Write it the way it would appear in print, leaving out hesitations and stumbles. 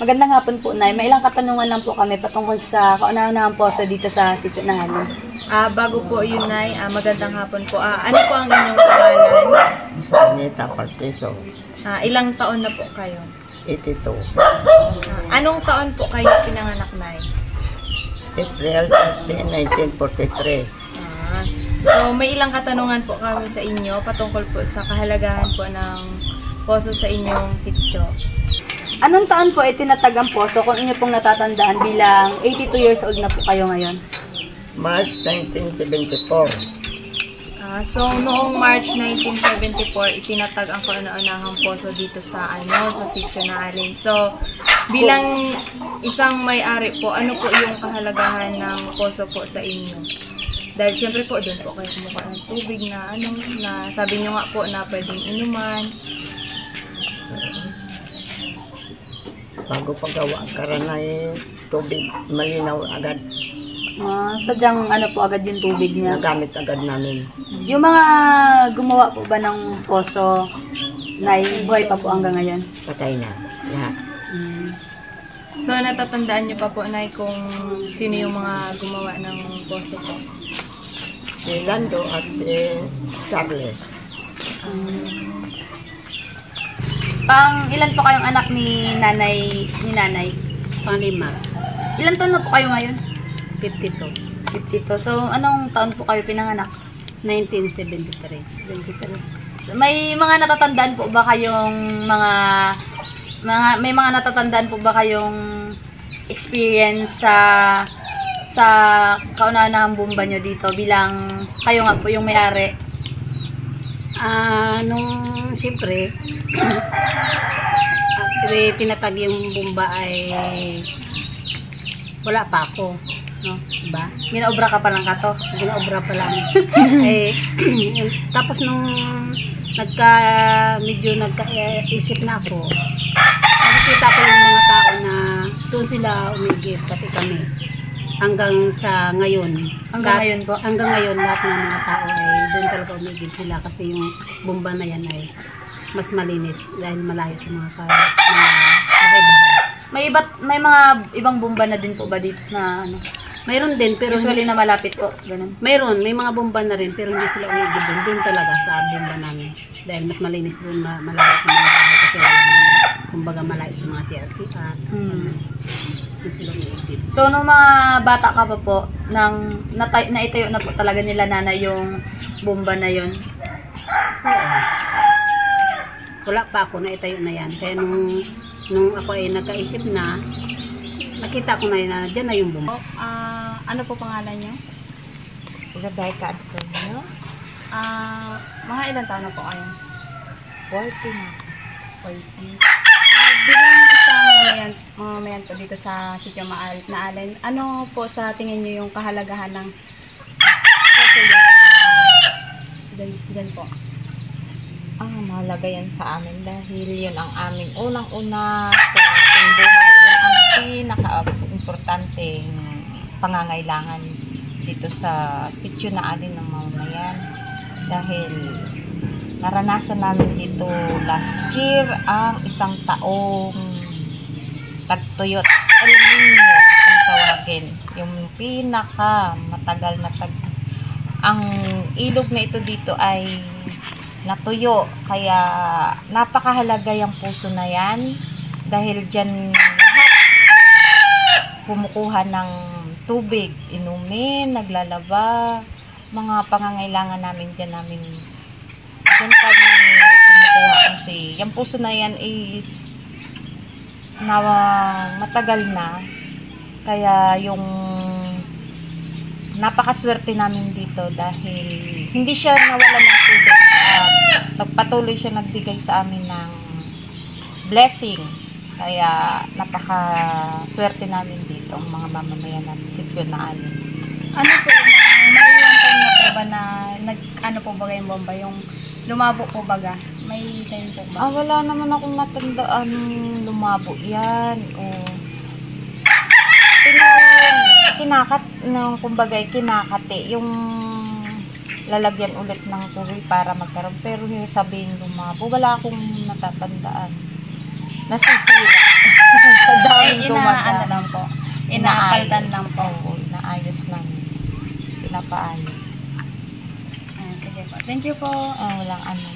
Magandang hapon po, Nay. May ilang katanungan lang po kami patungkol sa kauna-unahang poso dito sa sitio ng Alin. Bago po yun, Nay, magandang hapon po. Ano po ang inyong pangalan? Anita Partiso, Ilang taon na po kayo? 82. Anong taon po kayo pinanganak, Nay? April 13, 1943. So, may ilang katanungan po kami sa inyo patungkol po sa kahalagahan po ng poso sa inyong sitio. Anong taon po ay tinatag ang poso kung inyo pong natatandaan bilang 82 years old na po kayo ngayon? March 1974. So, noong March 1974, itinatag ang kauna-unahang poso dito sa sa sitio na Alin. So, bilang isang may-ari po, ano po yung kahalagahan ng poso po sa inyo? Dahil syempre po, doon po kayo kumukuha ng tubig na sabi nyo nga po na pwedeng inuman. Bago paggawa karanay tubig, malinaw agad. Sadyang ano po agad yung tubig niya. Nagamit agad namin. Yung mga gumawa po ba ng poso, Nay, buhay pa po hanggang ngayon? Patay na lahat. So, natatandaan nyo pa po, Nay, kung sino yung mga gumawa ng poso po? Si Lando at si Charles. Ilan po kayong anak ni nanay? Panglima. Ilan taon na po kayo ngayon? 52. 52. So, anong taon po kayo pinanganak? 1973. 23. So, may mga natatandaan po ba kayong may mga natatandaan po ba kayong experience sa kauna-unahang bomba nyo dito bilang kayo nga po yung may-ari? Siyempre, actually, tinatag yung bomba ay wala pa ako. No? Diba? Ginaobra ka pa lang ka to? Ginaobra pa lang. Tapos nung medyo nagkaisip na ako, nakikita ko yung mga tao na doon sila umigit, pati kami. Hanggang sa ngayon. Hanggang ngayon, lahat ng mga tao ay doon talaga umigit sila kasi yung bomba na yan ay mas malinis dahil malayo sa mga bahay-bahay. May mga ibang bomba na din po ba dito na ano? Mayroon din, pero usually na malapit po, ganun. Mayroon, may mga bomba na rin, pero hindi sila umigit doon. Doon talaga sa bomba namin. Dahil mas malinis doon, malayo sa mga bahay kasi kumbaga malayo sa mga CRC doon sila umigit. So, nung mga bata ka pa po, naitayo na po talaga nila nanay yung bomba na yon. Wala pa ako, naitayo na yan. Kaya nung ako ay nagkaisip na, nakita ko na yun na dyan na yung bomba. Ano po pangalan niyo? Lagay ka at niyo? Mga ilang taon na po kayo? 40 na. 40. Bilang isang mamayan po dito sa sitio na Alin, ano po sa tingin niyo yung kahalagahan ng poso dyan po? Mahalaga yan sa amin dahil yun ang aming unang-una sa ating buhay. Yun ang pinaka-importanteng pangangailangan dito sa sitio na Alin ng Maunayan. Dahil naranasan namin dito last year ang isang taong tagtuyot. El Nino ang tawagin. Yung pinaka matagal na ang ilog na ito dito ay natuyo. Kaya napakahalaga yung puso na yan. Dahil dyan lahat kumukuha ng tubig, inumin, naglalaba, mga pangangailangan namin dyan kami kumukuha kasi yung puso na yan is matagal na. Kaya yung napakaswerte namin dito dahil hindi siya nawalan ng tubig at patuloy siya nagbigay sa amin ng blessing. Kaya napakaswerte namin dito ang mga mamamayan natin sitio na Alin. Ano po yung may one time na po ba na ano po ba yung bomba, yung lumabo po baga? May time po ba? Wala naman akong matandaan lumabo yan o kinakati yung lalagyan ulit ng tubig para magkaroon, pero yung sabihin lumabo, wala akong natatandaan. Nasisira. Sa daming Ano dumadaan. lang po. Inapaltan lang po. Oo, inaayos namin. Pinapaayos. Sige po. Thank you po. Walang ano.